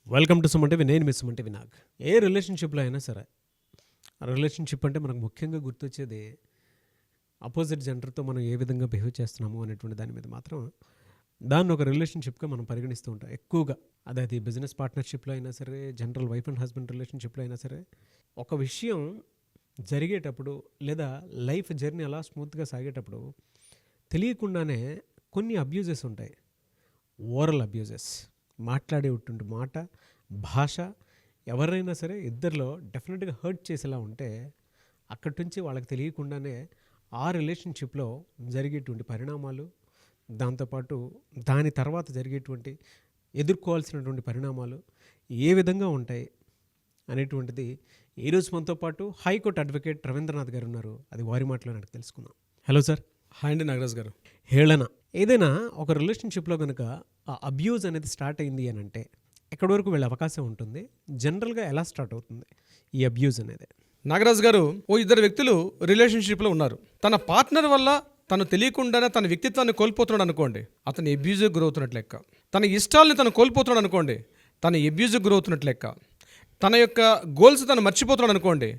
Welcome to సుమంటివి. నేను miss సుమంటివి Nag. ఏ రిలేషన్షిప్లో అయినా సరే, ఆ రిలేషన్షిప్ అంటే మనకు ముఖ్యంగా గుర్తొచ్చేది అపోజిట్ జెండర్తో మనం ఏ విధంగా బిహేవ్ చేస్తున్నాము అనేటువంటి దాని మీద మాత్రం దాన్ని ఒక రిలేషన్షిప్గా మనం పరిగణిస్తూ ఉంటాం ఎక్కువగా. అది బిజినెస్ పార్ట్నర్షిప్లో అయినా సరే, జనరల్ వైఫ్ అండ్ హస్బెండ్ రిలేషన్షిప్లో అయినా సరే, ఒక విషయం జరిగేటప్పుడు లేదా లైఫ్ జర్నీ అలా స్మూత్గా సాగేటప్పుడు తెలియకుండానే కొన్ని అబ్యూజెస్ ఉంటాయి. ఓరల్ అబ్యూజెస్, మాట్లాడేటువంటి మాట, భాష ఎవరైనా సరే ఇద్దరిలో డెఫినెట్గా హర్ట్ చేసేలా ఉంటే అక్కడి నుంచి వాళ్ళకి తెలియకుండానే ఆ రిలేషన్షిప్లో జరిగేటువంటి పరిణామాలు, దాంతోపాటు దాని తర్వాత జరిగేటువంటి ఎదుర్కోవాల్సినటువంటి పరిణామాలు ఏ విధంగా ఉంటాయి అనేటువంటిది ఈరోజు మనతో పాటు హైకోర్టు అడ్వకేట్ రవీంద్రనాథ్ గారు ఉన్నారు. అది వారి మాటలో నాకు తెలుసుకుందాం. Hello sir. హాయ్ అండి నాగరాజ్ గారు. హేళన ఏదైనా ఒక రిలేషన్షిప్లో కనుక ఆ అబ్యూజ్ అనేది స్టార్ట్ అయింది అని అంటే ఎక్కడి వరకు వెళ్ళే అవకాశం ఉంటుంది? జనరల్గా ఎలా స్టార్ట్ అవుతుంది ఈ అబ్యూజ్ అనేది? నాగరాజ్ గారు, ఇద్దరు వ్యక్తులు రిలేషన్షిప్లో ఉన్నారు. తన పార్ట్నర్ వల్ల తను తెలియకుండానే తన వ్యక్తిత్వాన్ని కోల్పోతున్నాడు అనుకోండి, అతను అబ్యూజ్కి గురవుతున్నట్లు లెక్క. తన ఇష్టాలని తను కోల్పోతున్నాడు అనుకోండి, తను అబ్యూజ్కి గురవుతున్నట్లు లెక్క. తన యొక్క గోల్స్ తను మర్చిపోతున్నాడు అనుకోండి,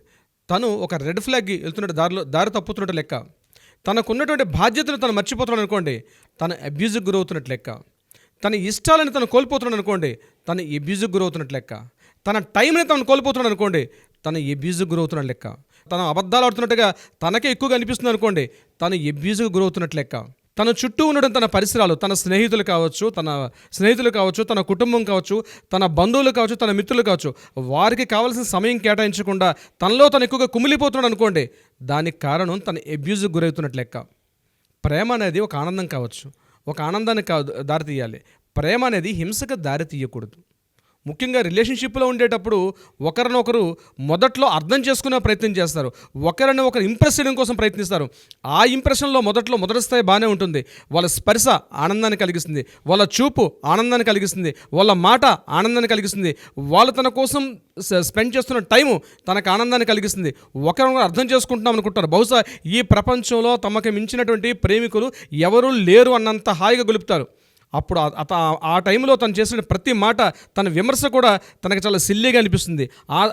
తను ఒక రెడ్ ఫ్లాగ్కి వెళ్తున్నట్టు దారి తప్పుతున్నట్టు లెక్క. తనకున్నటువంటి బాధ్యతను తను మర్చిపోతున్నాడు అనుకోండి, తను అబ్యూజ్కి గురవుతున్నట్లు లెక్క. తన ఇష్టాలను తను కోల్పోతున్నాడు అనుకోండి, తను అబ్యూజ్కి గురవుతున్నట్లు లెక్క. తన టైంని తను కోల్పోతున్నాడు అనుకోండి, తను అబ్యూజ్కి గురవుతున్నట్టు లెక్క. తను అబద్ధాలు ఆడుతున్నట్టుగా తనకే ఎక్కువగా అనిపిస్తుంది అనుకోండి, తను అబ్యూజ్కి గురవుతున్నట్లు లెక్క. తన చుట్టూ ఉండడం తన పరిసరాలు, తన స్నేహితులు కావచ్చు, తన కుటుంబం కావచ్చు, తన బంధువులు కావచ్చు, తన మిత్రులు కావచ్చు, వారికి కావాల్సిన సమయం కేటాయించకుండా తనలో తను ఎక్కువగా కుమిలిపోతున్నాడు అనుకోండి, దానికి కారణం తన అబ్యూజ్కి గురవుతున్నట్లు లెక్క. ప్రేమ అనేది ఒక ఆనందం కావచ్చు, ఒక ఆనందానికి దారి తీయాలి. ప్రేమ అనేది హింసకు దారి తీయకూడదు. ముఖ్యంగా రిలేషన్షిప్లో ఉండేటప్పుడు ఒకరినొకరు మొదట్లో అర్థం చేసుకునే ప్రయత్నం చేస్తారు, ఒకరిని ఒకరు ఇంప్రెస్ చేయడం కోసం ప్రయత్నిస్తారు. ఆ ఇంప్రెషన్లో మొదటి స్థాయి బాగానే ఉంటుంది. వాళ్ళ స్పర్శ ఆనందాన్ని కలిగిస్తుంది, వాళ్ళ చూపు ఆనందాన్ని కలిగిస్తుంది, వాళ్ళ మాట ఆనందాన్ని కలిగిస్తుంది, వాళ్ళు తన కోసం స్పెండ్ చేస్తున్న టైము తనకు ఆనందాన్ని కలిగిస్తుంది. ఒకరినొకరు అర్థం చేసుకుంటున్నాం అనుకుంటారు. బహుశా ఈ ప్రపంచంలో తమకు మించినటువంటి ప్రేమికులు ఎవరూ లేరు అన్నంత హాయిగా గొలుపుతారు. అప్పుడు ఆ టైంలో తను చేసిన ప్రతి మాట, తన విమర్శ కూడా తనకు చాలా సిల్లీగా అనిపిస్తుంది.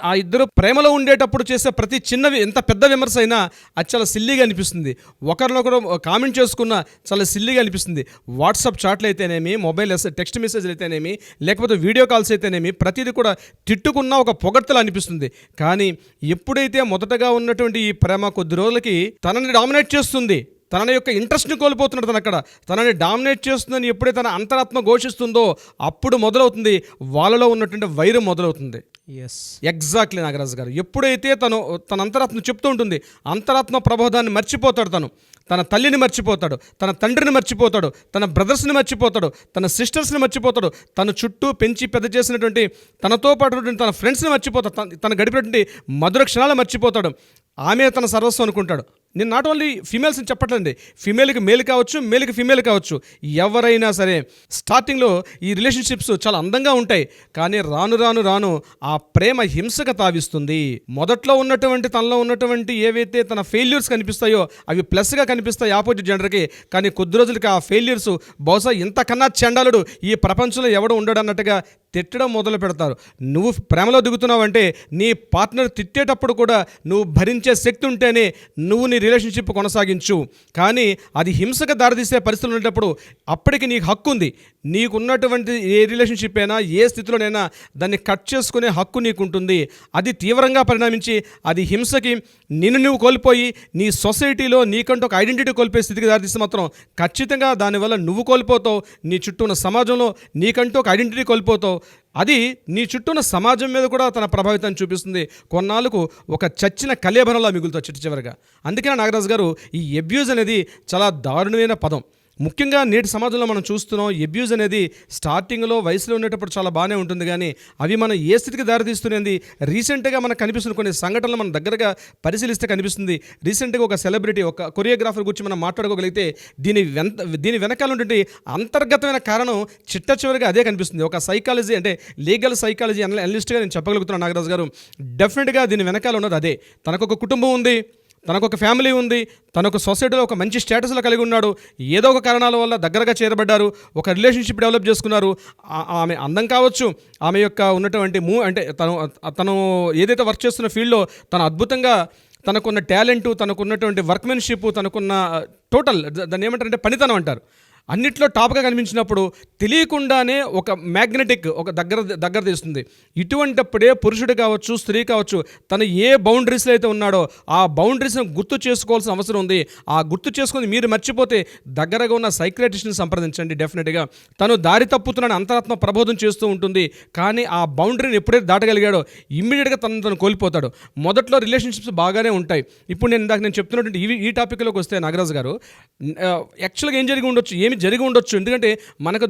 ఆ ఇద్దరు ప్రేమలో ఉండేటప్పుడు చేసే ప్రతి చిన్నవి, ఎంత పెద్ద విమర్శ అయినా అది చాలా సిల్లీగా అనిపిస్తుంది. ఒకరినొకరు కామెంట్ చేసుకున్న చాలా సిల్లీగా అనిపిస్తుంది. వాట్సాప్ చాట్లు అయితేనేమి, మొబైల్ టెక్స్ట్ మెసేజ్లు అయితేనేమి, లేకపోతే వీడియో కాల్స్ అయితేనేమి, ప్రతిదీ కూడా తిట్టుకున్న ఒక పొగడ్తలు అనిపిస్తుంది. కానీ ఎప్పుడైతే మొదటగా ఉన్నటువంటి ఈ ప్రేమ కొద్ది రోజులకి తనని డామినేట్ చేస్తుంది, తన యొక్క ఇంట్రెస్ట్ని కోల్పోతున్నాడు, తనని డామినేట్ చేస్తుందని ఎప్పుడైతే తన అంతరాత్మ ఘోషిస్తుందో అప్పుడు మొదలవుతుంది వాళ్ళలో ఉన్నటువంటి వైరం మొదలవుతుంది. ఎగ్జాక్ట్లీ నాగరాజు గారు. ఎప్పుడైతే తన అంతరాత్మ చెప్తూ ఉంటుంది, అంతరాత్మ ప్రబోధాన్ని మర్చిపోతాడు. తన తల్లిని మర్చిపోతాడు, తన తండ్రిని మర్చిపోతాడు, తన బ్రదర్స్ని మర్చిపోతాడు, తన సిస్టర్స్ని మర్చిపోతాడు, తన చుట్టూ పెంచి పెద్ద చేసినటువంటి తనతో పాటు తన ఫ్రెండ్స్ని మర్చిపోతాడు, తన గడిపినటువంటి మధుర క్షణాలు మర్చిపోతాడు. ఆమె తన సర్వస్వం అనుకుంటాడు. నేను నాట్ ఓన్లీ ఫీమేల్స్ని చెప్పట్లేండి, ఫీమేల్కి మేల్ కావచ్చు, మేల్కి ఫీమేల్ కావచ్చు, ఎవరైనా సరే స్టార్టింగ్లో ఈ రిలేషన్షిప్స్ చాలా అందంగా ఉంటాయి. కానీ రాను రాను రాను ఆ ప్రేమ హింసగా తావిస్తుంది. మొదట్లో ఉన్నటువంటి తనలో ఉన్నటువంటి ఏవైతే తన ఫెయిల్యూర్స్ కనిపిస్తాయో అవి ప్లస్గా కనిపిస్తాయి ఆపోజిట్ జెండర్కి. కానీ కొద్ది రోజులకి ఆ ఫెయిల్యూర్స్ బహుశా ఇంతకన్నా చండాలుడు ఈ ప్రపంచంలో ఎవడు ఉండడు అన్నట్టుగా తిట్టడం మొదలు పెడతారు. నువ్వు ప్రేమలో దిగుతున్నావంటే నీ పార్ట్నర్ తిట్టేటప్పుడు కూడా నువ్వు భరించే శక్తి ఉంటేనే నువ్వు నీ రిలేషన్షిప్ కొనసాగించు. కానీ అది హింసకు దారితీసే పరిస్థితులు ఉండేటప్పుడు అప్పటికి నీకు హక్కు ఉంది. నీకున్నటువంటి ఏ రిలేషన్షిప్ అయినా ఏ స్థితిలోనైనా దాన్ని కట్ చేసుకునే హక్కు నీకుంటుంది. అది తీవ్రంగా పరిణమించి అది హింసకి నిన్ను నువ్వు కోల్పోయి నీ సొసైటీలో నీకంటూ ఒక ఐడెంటిటీ కోల్పోయే స్థితికి దారితీస్తే మాత్రం ఖచ్చితంగా దానివల్ల నువ్వు కోల్పోతావు, నీ చుట్టూ ఉన్న సమాజంలో నీకంటూ ఒక ఐడెంటిటీ కోల్పోతావు. అది నీ చుట్టూ ఉన్న సమాజం మీద కూడా తన ప్రభావితాన్ని చూపిస్తుంది. కొన్నాళ్ళకు ఒక చచ్చిన కలేబరంలా మిగులుతుంది చివరిగా. అందుకనే నాగరాజు గారు, ఈ అబ్యూజ్ అనేది చాలా దారుణమైన పదం. ముఖ్యంగా నేటి సమాజంలో మనం చూస్తున్నాం, అబ్యూజ్ అనేది స్టార్టింగ్లో వయసులో ఉండేటప్పుడు చాలా బాగానే ఉంటుంది, కానీ అవి మనం ఏ స్థితికి దారితీస్తున్నది రీసెంట్గా మనకు కనిపిస్తున్న కొన్ని సంఘటనలు మనం దగ్గరగా పరిశీలిస్తే కనిపిస్తుంది. రీసెంట్గా ఒక సెలబ్రిటీ, ఒక కొరియోగ్రాఫర్ గురించి మనం మాట్లాడుకోగలిగితే దీని వెనకాల ఉన్నటువంటి అంతర్గతమైన కారణం చిట్ట చివరిగా అదే కనిపిస్తుంది. ఒక సైకాలజీ, అంటే లీగల్ సైకాలజీ అనలిస్ట్గా నేను చెప్పగలుగుతున్నాను నాగరాజు గారు, డెఫినెట్గా దీని వెనకాల ఉన్నది అదే. తనకు ఒక కుటుంబం ఉంది, తనకు ఒక ఫ్యామిలీ ఉంది, తనకు సొసైటీలో ఒక మంచి స్టేటస్లో కలిగి ఉన్నాడు, ఏదో ఒక కారణాల వల్ల దగ్గరగా చేరబడ్డారు, ఒక రిలేషన్షిప్ డెవలప్ చేసుకున్నారు. ఆమె అందం కావచ్చు, ఆమె యొక్క ఉన్నటువంటి అంటే తను ఏదైతే వర్క్ చేస్తున్న ఫీల్డ్లో తను అద్భుతంగా తనకున్న టాలెంటు, తనకున్నటువంటి వర్క్మెన్షిప్, తనకున్న టోటల్ దాన్ని ఏమంటారంటే పనితనం అంటారు, అన్నిట్లో టాప్గా కనిపించినప్పుడు తెలియకుండానే ఒక మ్యాగ్నెటిక్ ఒక దగ్గర తీస్తుంది. ఇటువంటప్పుడే పురుషుడు కావచ్చు, స్త్రీ కావచ్చు, తను ఏ బౌండరీస్లో అయితే ఉన్నాడో ఆ బౌండరీస్ని గుర్తు చేసుకోవాల్సిన అవసరం ఉంది. ఆ గుర్తు చేసుకుని మీరు మర్చిపోతే దగ్గరగా ఉన్న సైక్రియాటిస్ట్ని సంప్రదించండి. డెఫినెట్గా తను దారి తప్పుతున్నాను అంతరాత్మ ప్రబోధం చేస్తూ ఉంటుంది, కానీ ఆ బౌండరీని ఎప్పుడైతే దాటగలిగాడో ఇమ్మీడియట్గా తను కోల్పోతాడు. మొదట్లో రిలేషన్షిప్స్ బాగానే ఉంటాయి. ఇప్పుడు నేను చెప్తున్నటువంటి ఈ టాపిక్లోకి వస్తే నాగరాజు గారు, యాక్చువల్గా ఏం జరిగి ఉండొచ్చు, ఏమి జరిగి ఉండొచ్చు, ఎందుకంటే మనకు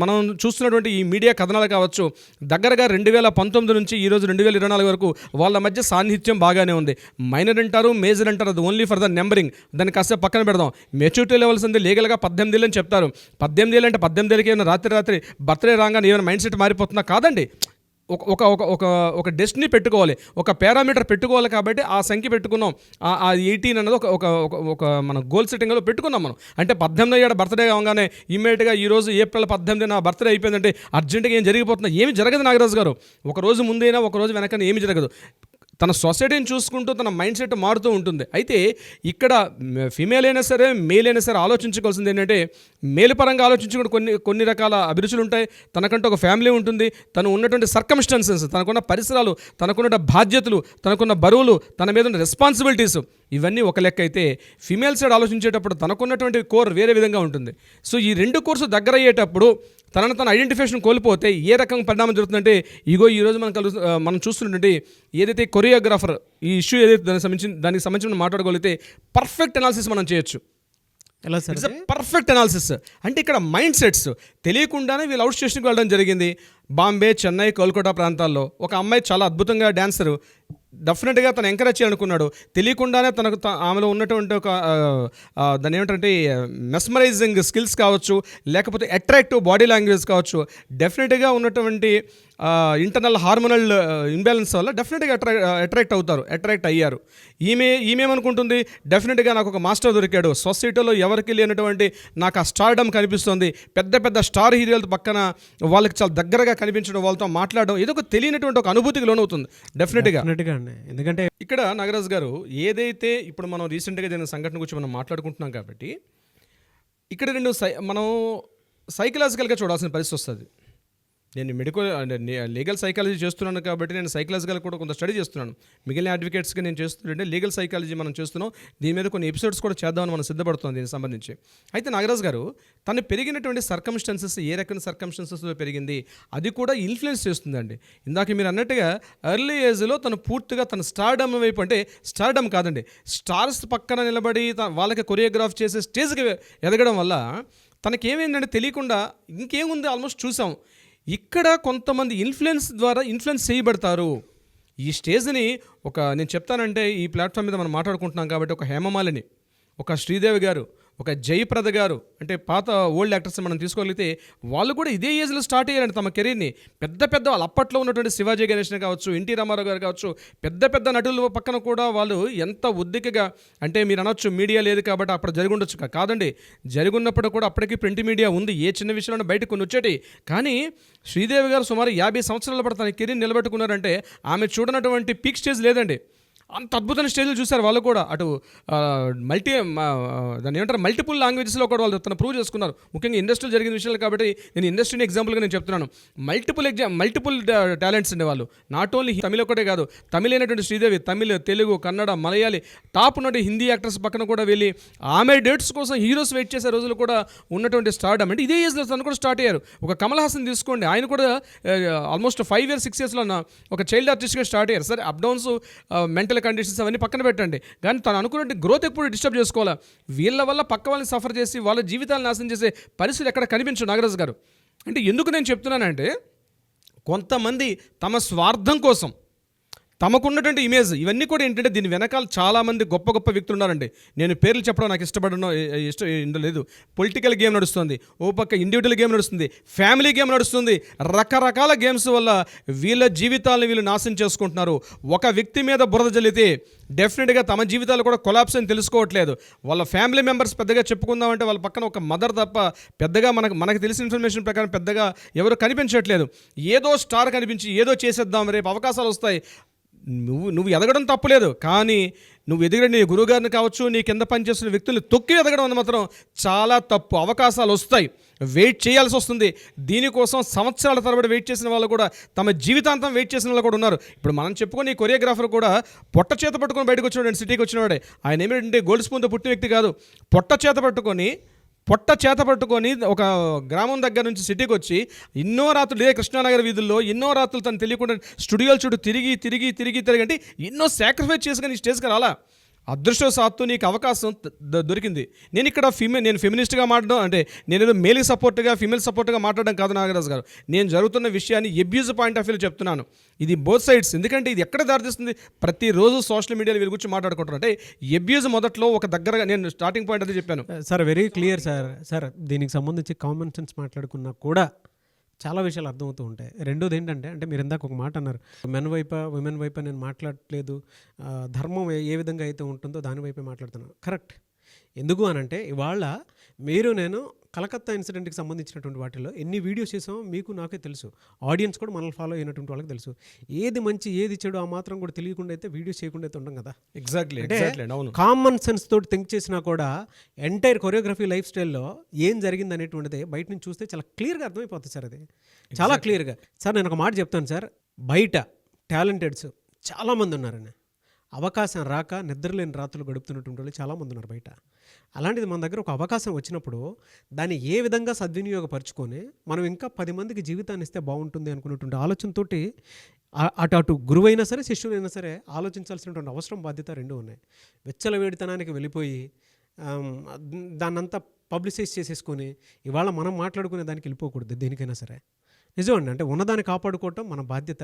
మనం చూస్తున్నటువంటి ఈ మీడియా కథనాలు కావచ్చు, దగ్గరగా 2019 నుంచి ఈరోజు 2024 వరకు వాళ్ళ మధ్య సాన్నిహిత్యం బాగానే ఉంది. మైనర్ అంటారు, మేజర్ అంటారు, అది ఓన్లీ ఫర్ ద నెంబరింగ్, దాన్ని కాసేపు పక్కన పెడదాం. మెచ్యూరిటీ లెవెల్స్ అంది లీగల్గా 18 ఏళ్ళు అని చెప్తారు. 18 ఏళ్ళు అంటే 18 ఏళ్ళకి ఏమైనా రాత్రి బర్త్డే రాగానే ఏమైనా మైండ్ సెట్ మారిపోతుందా? కాదండి. ఒక డెస్టినీ పెట్టుకోవాలి, ఒక పారామీటర్ పెట్టుకోవాలి. కాబట్టి ఆ సంఖ్య పెట్టుకున్నాం. ఆ 18 అన్నది ఒక మన గోల్ సెట్టింగ్లో పెట్టుకున్నాం మనం. అంటే 18 అయ్యాడు బర్త్డే కాగానే ఇమ్మీడియట్గా ఈరోజు ఏప్రిల్ 18 నా బర్త్డే అయిపోయిందంటే అర్జెంటుగా ఏం జరిగిపోతుందా? ఏమి జరగదు నాగరాజు గారు. ఒక రోజు ముందైనా ఒక రోజు వెనకైనా ఏమి జరగదు. తన సొసైటీని చూసుకుంటూ తన మైండ్ సెట్ మారుతూ ఉంటుంది. అయితే ఇక్కడ ఫీమేల్ అయినా సరే, మేల్ అయినా సరే ఆలోచించుకోవాల్సింది ఏంటంటే, మేలు పరంగా ఆలోచించుకుంటే కొన్ని రకాల అభిరుచులు ఉంటాయి. తనకంటూ ఒక ఫ్యామిలీ ఉంటుంది, తను ఉన్నటువంటి సర్కమ్స్టాన్సెస్, తనకున్న పరిసరాలు, తనకున్న బాధ్యతలు, తనకున్న బరువులు, తన మీద ఉన్న రెస్పాన్సిబిలిటీస్, ఇవన్నీ ఒక లెక్క అయితే ఫీమేల్ సైడ్ ఆలోచించేటప్పుడు తనకున్నటువంటి కోర్ వేరే విధంగా ఉంటుంది. సో ఈ రెండు కోర్సు దగ్గర అయ్యేటప్పుడు తన ఐడెంటిఫికేషన్ కోల్పోతే ఏ రకంగా పరిణామం జరుగుతుందంటే, ఈరోజు మనం చూస్తున్నటువంటి ఏదైతే కొరియోగ్రాఫర్ ఈ ఇష్యూ ఏదైతే దానికి సంబంధించి మాట్లాడగలిగితే పర్ఫెక్ట్ అనాలిసిస్ మనం చేయొచ్చు. ఎలా సార్? It's perfect analysis. అంటే ఇక్కడ మైండ్ సెట్స్ తెలియకుండానే వీళ్ళు అవుట్ స్టేషన్కి వెళ్ళడం జరిగింది. బాంబే, చెన్నై, కోల్కతా ప్రాంతాల్లో ఒక అమ్మాయి చాలా అద్భుతంగా డాన్సరు, డెఫినెట్గా తను ఎంకరేజ్ చేయాలనుకున్నాడు. తెలియకుండానే ఆమెలో ఉన్నటువంటి ఒక దాన్ని ఏమిటంటే మెస్మరైజింగ్ స్కిల్స్ కావచ్చు, లేకపోతే అట్రాక్టివ్ బాడీ లాంగ్వేజ్ కావచ్చు, డెఫినెట్గా ఉన్నటువంటి ఇంటర్నల్ హార్మోనల్ ఇంబ్యాలెన్స్ వల్ల డెఫినెట్గా అట్రాక్ట్ అయ్యారు. ఈమెమనుకుంటుంది, డెఫినెట్గా నాకు ఒక మాస్టర్ దొరికాడు, సొసైటీలో ఎవరికి లేనటువంటి నాకు ఆ స్టార్డమ్ కనిపిస్తుంది, పెద్ద పెద్ద స్టార్ హీరోలతో పక్కన వాళ్ళకి చాలా దగ్గరగా కనిపించడం, వాళ్ళతో మాట్లాడడం, ఏదో ఒక తెలియనటువంటి ఒక అనుభూతికి లోనవుతుంది డెఫినెట్గా. ఎందుకంటే ఇక్కడ నాగరాజు గారు ఏదైతే ఇప్పుడు మనం రీసెంట్గా జరిగిన సంఘటన గురించి మనం మాట్లాడుకుంటున్నాం కాబట్టి ఇక్కడ మనం సైకలాజికల్గా చూడాల్సిన పరిస్థితి వస్తుంది. నేను లీగల్ సైకాలజీ చేస్తున్నాను కాబట్టి నేను సైకలాజికల్ కూడా కొంత స్టడీ చేస్తున్నాను. మిగిలిన అడ్వకేట్స్కి నేను చేస్తుంటే లీగల్ సైకాలజీ మనం చేస్తున్నాం. దీని మీద కొన్ని ఎపిసోడ్స్ కూడా చేద్దామని మనం సిద్ధపడుతున్నాం దీనికి సంబంధించి. అయితే నాగరాజు గారు, తను పెరిగినటువంటి సర్కమ్స్టాన్సెస్ ఏ రకమైన సర్కమ్స్టాన్సెస్లో పెరిగింది అది కూడా ఇన్ఫ్లుయెన్స్ చేస్తుందండి. ఇందాక మీరు అన్నట్టుగా ఎర్లీ ఏజ్లో తను పూర్తిగా తన స్టార్డమ్ వైపు, అంటే స్టార్డమ్ కాదండి, స్టార్స్ పక్కన నిలబడి వాళ్ళకి కొరియోగ్రాఫ్ చేసే స్టేజ్కి ఎదగడం వల్ల తనకేమైందంటే తెలియకుండా ఇంకేముంది ఆల్మోస్ట్ చూసాం. ఇక్కడ కొంతమంది ఇన్ఫ్లుయెన్స్ చేయబడతారు. ఈ స్టేజ్ని నేను చెప్తానంటే ఈ ప్లాట్ఫామ్ మీద మనం మాట్లాడుకుంటున్నాం కాబట్టి ఒక హేమమాలిని, ఒక శ్రీదేవి గారు, ఒక జయప్రద గారు, అంటే పాత ఓల్డ్ యాక్టర్స్ మనం తీసుకోగలిగితే వాళ్ళు కూడా ఇదే ఏజ్లో స్టార్ట్ అయ్యారండి తమ కెరీర్ని. పెద్ద వాళ్ళు అప్పట్లో ఉన్నటువంటి శివాజీ గణేశన్ కావచ్చు, ఎన్టీ రామారావు గారు కావచ్చు, పెద్ద నటుల పక్కన కూడా వాళ్ళు ఎంత ఉద్దికగా, అంటే మీరు అనొచ్చు మీడియా లేదు కాబట్టి అప్పుడు జరిగి ఉండొచ్చు. కాదండి, జరిగినప్పుడు కూడా అప్పటికి ప్రింట్ మీడియా ఉంది. ఏ చిన్న విషయంలో బయటకు కొన్ని వచ్చేటి. కానీ శ్రీదేవి గారు సుమారు 50 సంవత్సరాల పాటు తన కెరీర్ నిలబెట్టుకున్నారంటే ఆమె చూడనటువంటి పీక్ స్టేజ్ లేదండి. అంత అద్భుతమైన స్టేజ్లు చూశారు వాళ్ళు కూడా. అటు దాన్ని ఏమంటారు మల్టిపుల్ లాంగ్వేజెస్లో కూడా వాళ్ళు తను ప్రూవ్ చేసుకున్నారు. ముఖ్యంగా ఇండస్ట్రీలో జరిగిన విషయాలు కాబట్టి నేను ఇండస్ట్రీని ఎగ్జాంపుల్గా నేను చెప్తున్నాను. మల్టిపుల్ టాలెంట్స్ ఉండే వాళ్ళు. నాట్ ఓన్లీ తమిళ ఒకటే కాదు, తమిళ అయినటువంటి శ్రీదేవి తమిళ్, తెలుగు, కన్నడ, మలయాళీ టాప్ ఉన్నటువంటి హిందీ యాక్టర్స్ పక్కన కూడా వెళ్ళి ఆమె డేట్స్ కోసం హీరోస్ వెయిట్ చేసే రోజులు కూడా ఉన్నటువంటి స్టార్డమ్. అంటే ఇదే ఏజ్లో తను కూడా స్టార్ట్ అయ్యారు. ఒక కమల్ హాసన్ తీసుకోండి, ఆయన కూడా ఆల్మోస్ట్ 5 years 6 yearsలో ఒక చైల్డ్ ఆర్టిస్ట్గా స్టార్ట్ అయ్యారు. సరే అప్ డౌన్స్, మెంటల్ కండిషన్స్ అవన్నీ పక్కన పెట్టండి, కానీ తను అనుకున్నట్టు గ్రోత్ ఎప్పుడు డిస్టర్బ్ చేసుకోవాలా. వీళ్ళ వల్ల పక్క వాళ్ళని సఫర్ చేసి వాళ్ళ జీవితాలను నాశనం చేసే పరిస్థితి ఎక్కడ కనిపించు నాగరాజు గారు. అంటే ఎందుకు నేను చెప్తున్నానంటే, కొంతమంది తమ స్వార్థం కోసం, తమకున్నటువంటి ఇమేజ్ ఇవన్నీ కూడా ఏంటంటే దీని వెనకాల చాలామంది గొప్ప గొప్ప వ్యక్తులు ఉన్నారండి. నేను పేర్లు చెప్పడం నాకు ఇష్టం లేదు. పొలిటికల్ గేమ్ నడుస్తుంది, ఓ పక్క ఇండివిజువల్ గేమ్ నడుస్తుంది, ఫ్యామిలీ గేమ్ నడుస్తుంది. రకరకాల గేమ్స్ వల్ల వీళ్ళ జీవితాలను వీళ్ళు నాశనం చేసుకుంటున్నారు. ఒక వ్యక్తి మీద బురద జల్లితే డెఫినెట్గా తమ జీవితాలు కూడా కొలాప్స్ అని తెలుసుకోవట్లేదు. వాళ్ళ ఫ్యామిలీ మెంబర్స్ పెద్దగా చెప్పుకుందామంటే వాళ్ళ పక్కన ఒక మదర్ తప్ప పెద్దగా మనకు తెలిసిన ఇన్ఫర్మేషన్ ప్రకారం పెద్దగా ఎవరు కనిపించట్లేదు. ఏదో స్టార్ కనిపించి ఏదో చేసేద్దాం, రేపు అవకాశాలు వస్తాయి. నువ్వు ఎదగడం తప్పులేదు, కానీ నువ్వు ఎదిగిన నీ గురువుగారిని కావచ్చు, నీ కింద పనిచేస్తున్న వ్యక్తుల్ని తొక్కి ఎదగడం అని మాత్రం చాలా తప్పు. అవకాశాలు వస్తాయి, వెయిట్ చేయాల్సి వస్తుంది. దీనికోసం సంవత్సరాల తరబడి వెయిట్ చేసిన వాళ్ళు కూడా, తమ జీవితాంతం వెయిట్ చేసిన వాళ్ళు కూడా ఉన్నారు. ఇప్పుడు మనం చెప్పుకొని ఈ కొరియోగ్రాఫర్ కూడా పొట్ట చేత పట్టుకొని బయటకు వచ్చినాడు, సిటీకి వచ్చినవాడే. ఆయన ఏమిటంటే గోల్డ్ స్పూన్తో పుట్టిన వ్యక్తి కాదు. పొట్ట చేత పట్టుకొని ఒక గ్రామం దగ్గర నుంచి సిటీకి వచ్చి ఎన్నో రాత్రులు ఇదే కృష్ణానగర్ వీధుల్లో ఎన్నో రాత్రులు తను తెలియకుండా స్టూడియోల చుట్టూ తిరిగి అంటే ఎన్నో సాక్రిఫైస్ చేసుకుని ఈ స్టేజ్కి రాలా. అదృష్టవశాత్తు నీకు అవకాశం దొరికింది. నేను ఇక్కడ నేను ఫెమినిస్ట్గా మాట్లాడడం అంటే నేను మేల్ సపోర్ట్గా ఫీమేల్ సపోర్ట్గా మాట్లాడడం కాదు నాగరాజు గారు. నేను జరుగుతున్న విషయాన్ని అబ్యూజ్ పాయింట్ ఆఫ్ వ్యూలో చెప్తున్నాను. ఇది బోత్ సైడ్స్. ఎందుకంటే ఇది ఎక్కడ దారితీస్తుంది, ప్రతిరోజు సోషల్ మీడియాలో వీరి గురించి మాట్లాడుకుంటున్నారు. అంటే అబ్యూజ్ మొదట్లో ఒక దగ్గరగా నేను స్టార్టింగ్ పాయింట్ అదే చెప్పాను సార్. Very clear sir. దీనికి సంబంధించి కామన్ సెన్స్ మాట్లాడుకున్నా కూడా చాలా విషయాలు అర్థమవుతూ ఉంటాయి. రెండోది ఏంటంటే, అంటే మీరు ఇందాక ఒక మాట అన్నారు, మెన్ వైపా విమెన్ వైపా నేను మాట్లాడట్లేదు, ధర్మం ఏ విధంగా అయితే ఉంటుందో దాని వైపే మాట్లాడుతున్నాను. కరెక్ట్. ఎందుకు అనంటే ఇవాళ నేను కలకత్తా ఇన్సిడెంట్కి సంబంధించినటువంటి వాటిలో ఎన్ని వీడియోస్ చేసామో మీకు నాకే తెలుసు, ఆడియన్స్ కూడా మనల్ని ఫాలో అయినటువంటి వాళ్ళకి తెలుసు. ఏది మంచి ఏది చెడు ఆ మాత్రం కూడా తెలియకుండా అయితే వీడియోస్ చేయకుండా అయితే ఉంటాం కదా. ఎగ్జాక్ట్లీ. కామన్ సెన్స్ తోటి థింక్ చేసినా కూడా ఎంటైర్ కొరియోగ్రఫీ లైఫ్ స్టైల్లో ఏం జరిగింది అనేటువంటిది బయట నుంచి చూస్తే చాలా క్లియర్గా అర్థమైపోతుంది సార్. అది చాలా క్లియర్గా. సార్ నేను ఒక మాట చెప్తాను సార్, బయట టాలెంటెడ్స్ చాలామంది ఉన్నారని, అవకాశం రాక నిద్రలేని రాత్రులు గడుపుతున్నటువంటి వాళ్ళు చాలామంది ఉన్నారు బయట. అలాంటిది మన దగ్గర ఒక అవకాశం వచ్చినప్పుడు దాన్ని ఏ విధంగా సద్వినియోగపరుచుకొని మనం ఇంకా 10 మందికి జీవితాన్ని ఇస్తే బాగుంటుంది అనుకున్నటువంటి ఆలోచనతోటి అటు గురువైనా సరే శిష్యులైనా సరే ఆలోచించాల్సినటువంటి అవసరం బాధ్యత రెండూ ఉన్నాయి. వెచ్చలవేడితనానికి వెళ్ళిపోయి దాన్నంతా పబ్లిసైజ్ చేసేసుకొని ఇవాళ మనం మాట్లాడుకునే దానికి వెళ్ళిపోకూడదు దేనికైనా సరే. నిజమండి, అంటే ఉన్నదాన్ని కాపాడుకోవటం మన బాధ్యత.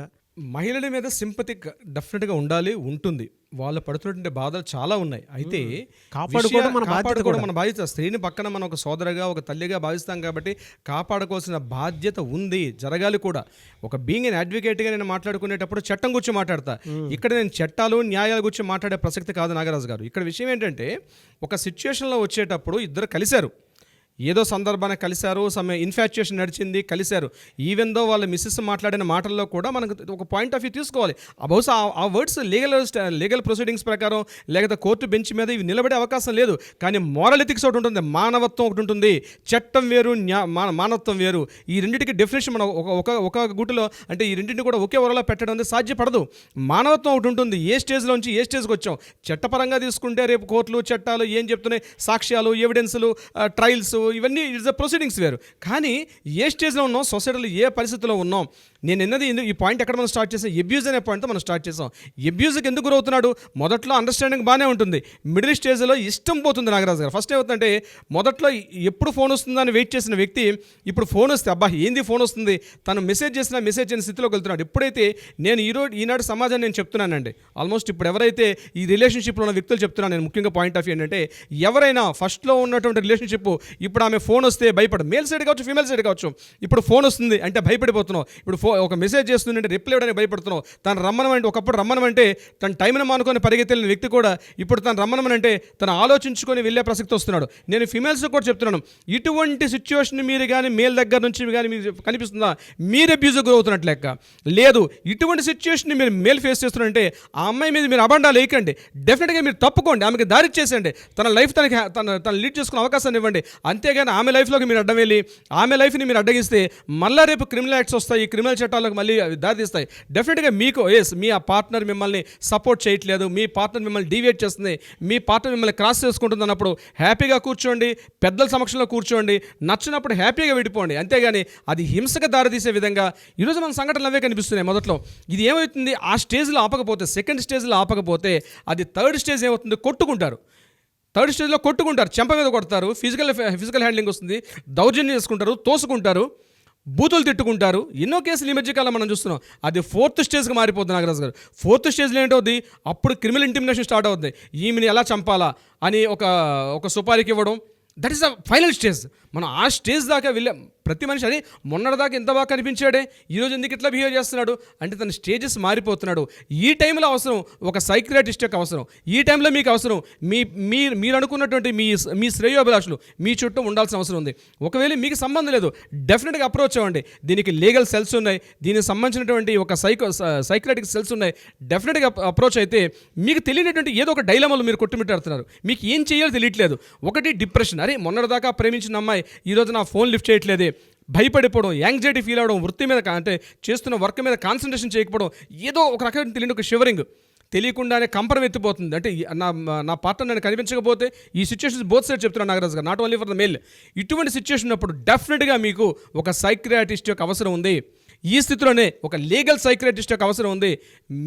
మహిళల మీద సింపతి డెఫినెట్గా ఉండాలి, ఉంటుంది. వాళ్ళు పడుతున్నటువంటి బాధలు చాలా ఉన్నాయి. అయితే కాపాడుకోవడం మన బాధ్యత. స్త్రీని పక్కన మనం ఒక సోదరగా ఒక తల్లిగా భావిస్తాం కాబట్టి కాపాడుకోవాల్సిన బాధ్యత ఉంది, జరగాలి కూడా. ఒక బీయింగ్ ఎన్ అడ్వకేట్గా నేను మాట్లాడుకునేటప్పుడు చట్టం గురించి మాట్లాడతా. ఇక్కడ నేను చట్టాలు న్యాయాల గురించి మాట్లాడే ప్రసక్తి కాదు నాగరాజు గారు. ఇక్కడ విషయం ఏంటంటే, ఒక సిచ్యువేషన్లో వచ్చేటప్పుడు ఇద్దరు కలిశారు, ఏదో సందర్భాన్ని కలిశారు, ఇన్ఫాచ్యుయేషన్ నడిచింది, కలిశారు. ఈవెన్ దో వాళ్ళ మిస్సెస్ మాట్లాడిన మాటల్లో కూడా మనకు ఒక పాయింట్ ఆఫ్ వ్యూ తీసుకోవాలి. బహుశా ఆ వర్డ్స్ లీగల్ ప్రొసీడింగ్స్ ప్రకారం లేకపోతే కోర్టు బెంచ్ మీద ఇవి నిలబడే అవకాశం లేదు. కానీ మోరల్ ఎథిక్స్ ఒకటి ఉంటుంది, మానవత్వం ఒకటి ఉంటుంది. చట్టం వేరు, మానవత్వం వేరు. ఈ రెండింటికి డెఫినేషన్ మనం ఒక గుటిలో అంటే ఈ రెండింటిని కూడా ఒకే వరలో పెట్టడం అనేది సాధ్యపడదు. మానవత్వం ఒకటి ఉంటుంది. ఏ స్టేజ్లోంచి ఏ స్టేజ్కి వచ్చాం. చట్టపరంగా తీసుకుంటే రేపు కోర్టులు చట్టాలు ఏం చెప్తున్నాయి, సాక్ష్యాలు, ఎవిడెన్సులు, ట్రయల్స్, ఇవన్నీ ఇట్స్ ద ప్రొసీడింగ్స్ వేరు. కానీ ఏ స్టేజ్లో ఉన్నాం, సొసైటీలో ఏ పరిస్థితిలో ఉన్నాం. నేను ఎన్నది ఈ పాయింట్ ఎక్కడ మనం స్టార్ట్ చేసాం, అబ్యూజ్ అనే పాయింట్తో మనం స్టార్ట్ చేసాం. అబ్యూజ్కి ఎందుకు గురవుతున్నాడు? మొదట్లో అండర్స్టాండింగ్ బాగానే ఉంటుంది, మిడిల్ స్టేజ్లో ఇష్టం పోతుంది నాగరాజు గారు. ఫస్ట్ ఏమవుతుందంటే, మొదట్లో ఎప్పుడు ఫోన్ వస్తుందని వెయిట్ చేసిన వ్యక్తి ఇప్పుడు ఫోన్ వస్తే అబ్బా ఏంది ఫోన్ వస్తుంది, తను మెసేజ్ చేసిన మెసేజ్ చేయని స్థితిలోకి వెళ్తున్నాడు. ఎప్పుడైతే నేను ఈనాడు సమాజాన్ని నేను చెప్తున్నానండి, ఆల్మోస్ట్ ఇప్పుడు ఎవరైతే ఈ రిలేషన్షిప్లో ఉన్న వ్యక్తులు చెప్తున్నాను నేను ముఖ్యంగా పాయింట్ ఆఫ్ వ్యూ ఏంటంటే, ఎవరైనా ఫస్ట్లో ఉన్నటువంటి రిలేషన్షిప్ ఇప్పుడు ఆమె ఫోన్ వస్తే భయపడు, మేల్ సైడ్ కావచ్చు ఫీమేల్ సైడ్ కావచ్చు, ఇప్పుడు ఫోన్ వస్తుంది అంటే భయపడిపోతున్నావు. ఇప్పుడు ఒక మెసేజ్ చేస్తుందంటే రిప్లై ఇవ్వడానికి భయపడుతున్నావు. తను రమ్మనమంటే ఒకప్పుడు రమ్మనమంటే తన టైంని మానుకొని పరిగెత్తిన వ్యక్తి కూడా ఇప్పుడు తను రమ్మనమంటే తను ఆలోచించుకొని వెళ్ళే ప్రసక్తి వస్తున్నాడు. నేను ఫీమేల్స్ కూడా చెప్తున్నాను, ఇటువంటి సిచ్యువేషన్ మీరు కానీ మేల్ దగ్గర నుంచి కానీ మీరు కనిపిస్తుందా, మీరు అబ్యూజ్ గురవుతున్నట్లు లెక్క లేదు. ఇటువంటి సిచ్యువేషన్ మీరు మేల్ ఫేస్ చేస్తున్నారంటే ఆ అమ్మాయి మీద మీరు అబండాలు వేయకండి, డెఫినెట్గా మీరు తప్పుకోండి, ఆమెకి దారి ఇచ్చేసేయండి, తన లైఫ్ తన లీడ్ చేసుకునే అవకాశాన్ని ఇవ్వండి. అంతేగాని ఆమె లైఫ్లోకి మీరు అడ్డం వెళ్ళి ఆమె లైఫ్ని మీరు అడ్డగిస్తే మళ్ళీ రేపు క్రిమినల్ యాక్ట్స్ వస్తాయి, క్రిమినల్ చట్టాలకు మళ్ళీ దారితీస్తాయి. డెఫినెట్గా మీకు మీ ఆ పార్ట్నర్ మిమ్మల్ని సపోర్ట్ చేయట్లేదు, మీ పార్ట్నర్ మిమ్మల్ని డీవియేట్ చేస్తుంది, మీ పార్ట్నర్ మిమ్మల్ని క్రాస్ చేసుకుంటుంది అన్నప్పుడు హ్యాపీగా కూర్చోండి, పెద్దల సమక్షంలో కూర్చోండి, నచ్చినప్పుడు హ్యాపీగా విడిపోండి. అంతేగాని అది హింసగా దారితీసే విధంగా ఈరోజు మన సంఘటనలు అవే కనిపిస్తున్నాయి. మొదట్లో ఇది ఏమవుతుంది, ఆ స్టేజ్లో ఆపకపోతే, సెకండ్ స్టేజ్లో ఆపకపోతే అది థర్డ్ స్టేజ్ ఏమవుతుంది, కొట్టుకుంటారు. థర్డ్ స్టేజ్లో కొట్టుకుంటారు, చెంప మీద కొడతారు, ఫిజికల్ హ్యాండ్లింగ్ వస్తుంది, దౌర్జన్యం చేసుకుంటారు, తోసుకుంటారు. బూతులు తిట్టుకుంటారు. ఎన్నో కేసులు ఈ మధ్యకాలం మనం చూస్తున్నాం. అది 4th స్టేజ్కి మారిపోతుంది నాగరాజు గారు. 4th స్టేజ్లో ఏంటవుద్ది, అప్పుడు క్రిమినల్ ఇంటిమినేషన్ స్టార్ట్ అవుతుంది. ఈమెని ఎలా చంపాలా అని ఒక సుపారీకి ఇవ్వడం, that is the final stage. మనం ఆ స్టేజ్ దాకా వెళ్ళాం. ప్రతి మనిషి అది మొన్నటిదాకా ఎంత బాగా కనిపించాడే, ఈరోజు ఎందుకు ఇట్లా బిహేవ్ చేస్తున్నాడు అంటే తన స్టేజెస్ మారిపోతున్నాడు. ఈ టైంలో అవసరం ఒక సైక్రియాటిస్ట్ యొక్క అవసరం. ఈ టైంలో మీకు అవసరం మీరు అనుకున్నటువంటి మీ శ్రేయోభిలాషులు మీ చుట్టూ ఉండాల్సిన అవసరం ఉంది. ఒకవేళ మీకు సంబంధం లేదు, డెఫినెట్గా అప్రోచ్ అవ్వండి. దీనికి లీగల్ సెల్స్ ఉన్నాయి, దీనికి సంబంధించినటువంటి ఒక సైక్రియాటిక్ సెల్స్ ఉన్నాయి. డెఫినెట్గా అప్రోచ్ అయితే మీకు తెలియనటువంటి ఏదో ఒక డైలమాలో మీరు కొట్టుమిట్టాడుతున్నారు. మీకు ఏం చేయాలో తెలియట్లేదు. ఒకటి డిప్రెషన్, అరే మొన్నటిదాకా ప్రేమించిన అమ్మాయి ఈరోజు నా ఫోన్ లిఫ్ట్ చేయట్లేదే, భయపడిపోవడం, యాంగ్జైటీ ఫీల్ అవడం, వృత్తి మీద అంటే చేస్తున్న వర్క్ మీద కాన్సన్ట్రేషన్ చేయకపోవడం, ఏదో ఒక రకమైన తెలియని ఒక షివరింగ్, తెలియకుండానే కంపరం ఎత్తిపోతుంది. అంటే నా పార్ట్నర్ నన్ను కనిపించకపోతే ఈ సిచ్యువేషన్స్ బోత్ సైడ్ చెప్తున్నాను నాగరాజు గారు, not only for the male. ఇటువంటి సిచ్యువేషన్ ఉన్నప్పుడు డెఫినెట్గా మీకు ఒక సైక్రియాటిస్ట్ యొక్క అవసరం ఉంది. ఈ స్థితిలోనే ఒక లీగల్ సైక్రియాటిస్ట్ యొక్క అవసరం ఉంది.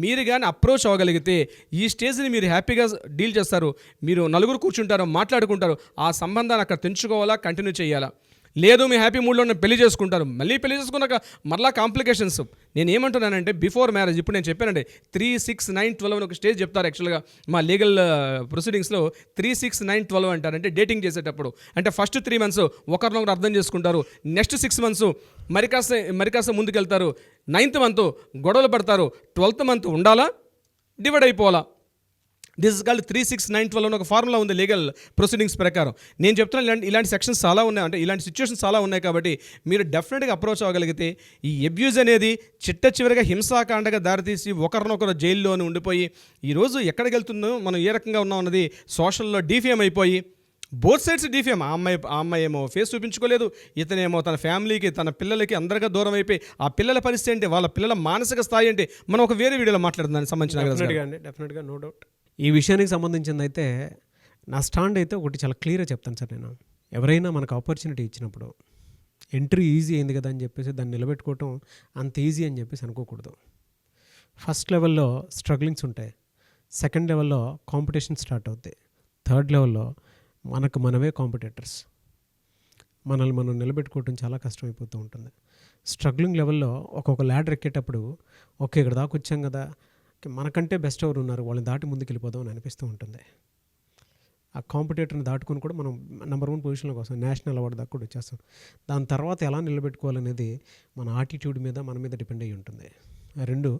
మీరు కానీ అప్రోచ్ అవ్వగలిగితే ఈ స్టేజ్ని మీరు హ్యాపీగా డీల్ చేస్తారు. మీరు నలుగురు కూర్చుంటారు, మాట్లాడుకుంటారు. ఆ సంబంధాన్ని అక్కడ తెంచుకోవాలా, కంటిన్యూ చేయాలా. లేదు మీ హ్యాపీ మూడ్లో పెళ్లి చేసుకుంటారు, మళ్ళీ పెళ్లి చేసుకున్నాక మరలా కాంప్లికేషన్స్. నేను ఏమంటున్నానంటే బిఫోర్ మ్యారేజ్, ఇప్పుడు నేను చెప్పానండి 3, 6, 9, 12 అని ఒక స్టేజ్ చెప్తారు. యాక్చువల్గా మా లీగల్ ప్రొసీడింగ్స్లో 3, 6, 9, 12 అంటారు. అంటే డేటింగ్ చేసేటప్పుడు అంటే ఫస్ట్ 3 months ఒకరినొకరు అర్థం చేసుకుంటారు. నెక్స్ట్ 6 months మరికాస్త ముందుకెళ్తారు. 9th month గొడవలు పడతారు. 12th month ఉండాలా, డివైడ్ అయిపోవాలా. దిస్ ఇస్ కాల్డ్ 3, 6, 9, 12 అని ఒక ఫార్ములా ఉంది లీగల్ ప్రొసీడింగ్స్ ప్రకారం. నేను చెప్తున్నాను ఇలాంటి సెక్షన్స్ చాలా ఉన్నాయి, అంటే ఇలాంటి సిచ్యువేషన్స్ చాలా ఉన్నాయి. కాబట్టి మీరు డెఫినెట్గా అప్రోచ్ అవ్వగలిగితే ఈ అబ్యూజ్ అనేది చివరిగా హింసాకాండగా దారితీసి ఒకరినొకరు జైల్లోనే ఉండిపోయి ఈరోజు ఎక్కడికి వెళ్తుందో, మనం ఏ రకంగా ఉన్నాం అన్నది సోషల్లో డీఫేమ్ అయిపోయి బోత్ సైడ్స్ డీఫేమ్. ఆ అమ్మాయి ఏమో ఫేస్ చూపించుకోలేదు, ఇతనేమో తన ఫ్యామిలీకి తన పిల్లలకి అందరిగా దూరం అయిపోయి ఆ పిల్లల పరిస్థితి ఏంటి, వాళ్ళ పిల్లల మానసిక స్థాయి ఏంటి, మనం ఒక వేరే వీడియోలో మాట్లాడుతుంది దానికి సంబంధించిన. డెఫినెట్గా నో డౌట్. ఈ విషయానికి సంబంధించింది అయితే నా స్టాండ్ అయితే ఒకటి చాలా క్లియర్గా చెప్తాను సార్. నేను ఎవరైనా మనకు ఆపర్చునిటీ ఇచ్చినప్పుడు ఎంట్రీ ఈజీ అయింది కదా అని చెప్పేసి దాన్ని నిలబెట్టుకోవటం అంత ఈజీ అని చెప్పేసి అనుకోకూడదు. ఫస్ట్ లెవెల్లో స్ట్రగ్లింగ్స్ ఉంటాయి, సెకండ్ లెవెల్లో కాంపిటీషన్ స్టార్ట్ అవుతాయి, థర్డ్ లెవెల్లో మనమే కాంపిటేటర్స్. మనల్ని మనం నిలబెట్టుకోవటం చాలా కష్టమైపోతూ ఉంటుంది. స్ట్రగ్లింగ్ లెవెల్లో ఒక్కొక్క ల్యాడర్ ఎక్కేటప్పుడు ఓకే ఇక్కడ దాకా వచ్చాం కదా, మనకంటే బెస్ట్ ఎవరు ఉన్నారు, వాళ్ళని దాటి ముందుకు వెళ్ళిపోదాం అని అనిపిస్తూ ఉంటుంది. ఆ కాంపిటేటర్ని దాటుకొని కూడా మనం నెంబర్ 1 పొజిషన్లోకి వస్తాం, నేషనల్ అవార్డు దాకా కూడా వచ్చేస్తాం. దాని తర్వాత ఎలా నిలబెట్టుకోవాలనేది మన ఆటిట్యూడ్ మీద, మన మీద డిపెండ్ అయ్యి ఉంటుంది. రెండు,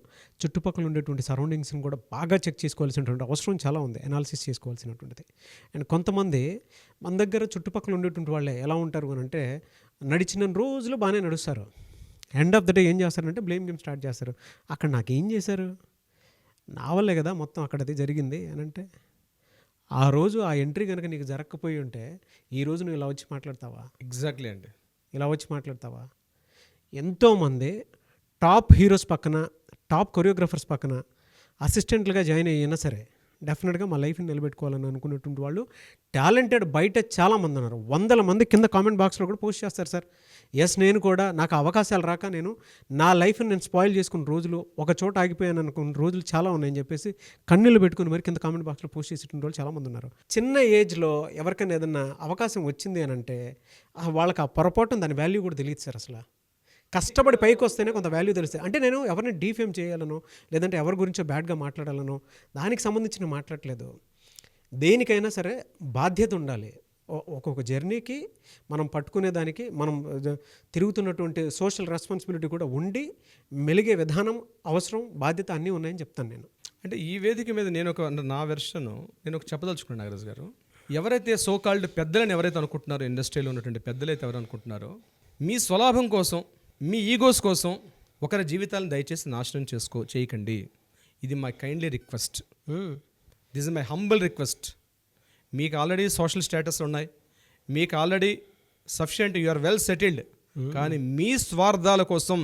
చుట్టుపక్కల ఉండేటువంటి సరౌండింగ్స్ని కూడా బాగా చెక్ చేసుకోవాల్సినటువంటి అవసరం చాలా ఉంది, అనాలిసిస్ చేసుకోవాల్సినటువంటిది. అండ్ కొంతమంది మన దగ్గర చుట్టుపక్కల ఉండేటువంటి వాళ్ళే ఎలా ఉంటారు అని అంటే, నడిచిన రోజులు బాగానే నడుస్తారు, ఎండ్ ఆఫ్ ద డే ఏం చేస్తారంటే బ్లేమ్ గేమ్ స్టార్ట్ చేస్తారు. అక్కడ నాకేం చేశారు, నా వల్లే కదా మొత్తం అక్కడ అది జరిగింది అని అంటే, ఆ రోజు ఆ ఎంట్రీ కనుక నీకు జరగకపోయి ఉంటే ఈరోజు నువ్వు ఇలా వచ్చి మాట్లాడతావా? ఎగ్జాక్ట్లీ అండి, ఇలా వచ్చి మాట్లాడతావా? ఎంతోమంది టాప్ హీరోస్ పక్కన, టాప్ కొరియోగ్రాఫర్స్ పక్కన అసిస్టెంట్లుగా జాయిన్ అయినా సరే డెఫినెట్గా మా లైఫ్ని నిలబెట్టుకోవాలని అనుకునేటువంటి వాళ్ళు టాలెంటెడ్ బయట చాలామంది ఉన్నారు. 100 మంది కింద కామెంట్ బాక్స్లో కూడా పోస్ట్ చేస్తారు సార్. ఎస్, నేను కూడా నాకు అవకాశాలు రాక నేను నా లైఫ్ని నేను స్పాయిల్ చేసుకున్న రోజులు, ఒక చోట ఆగిపోయాను అనుకున్న రోజులు చాలా ఉన్నాయని చెప్పేసి కన్నీళ్ళు పెట్టుకుని మరి కింద కామెంట్ బాక్స్లో పోస్ట్ చేసేటువంటి వాళ్ళు చాలామంది ఉన్నారు. చిన్న ఏజ్లో ఎవరికైనా ఏదన్నా అవకాశం వచ్చింది అని అంటే వాళ్ళకి ఆ పొరపాటున దాని వాల్యూ కూడా తెలియదు సార్. అసలు కష్టపడి పైకి వస్తేనే కొంత వాల్యూ తెలుస్తుంది. అంటే నేను ఎవరిని డీఫేమ్ చేయాలనో లేదంటే ఎవరి గురించో బ్యాడ్గా మాట్లాడాలనో దానికి సంబంధించిన మాట్లాడలేదు. దేనికైనా సరే బాధ్యత ఉండాలి. ఒక్కొక్క జర్నీకి మనం పట్టుకునే దానికి మనం తిరుగుతున్నటువంటి సోషల్ రెస్పాన్సిబిలిటీ కూడా ఉండి మెలిగే విధానం అవసరం, బాధ్యత అన్నీ ఉన్నాయని చెప్తాను నేను. అంటే ఈ వేదిక మీద నా వెర్షన్ నేను ఒక చెప్పదలుచుకున్నాను నాగరాజు గారు. ఎవరైతే సో కాల్డ్ పెద్దలని ఎవరైతే అనుకుంటున్నారో, ఇండస్ట్రీలో ఉన్నటువంటి పెద్దలైతే ఎవరు అనుకుంటున్నారో, మీ స్వలాభం కోసం, మీ ఈగోస్ కోసం ఒకరి జీవితాలను దయచేసి నాశనం చేయకండి. ఇది my kindly request, this is my humble request. మీకు ఆల్రెడీ సోషల్ స్టేటస్ ఉన్నాయి, మీకు already sufficient, you are well settled. కానీ మీ స్వార్థాల కోసం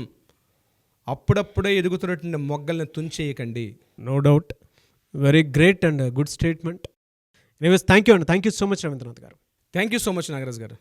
అప్పుడప్పుడే ఎదుగుతున్నటువంటి మొగ్గల్ని తుంచేయకండి. No doubt, very great and good statement. Anyways thank you అండి, thank you so much Ravindranath గారు. Thank you so much Nagaraj గారు.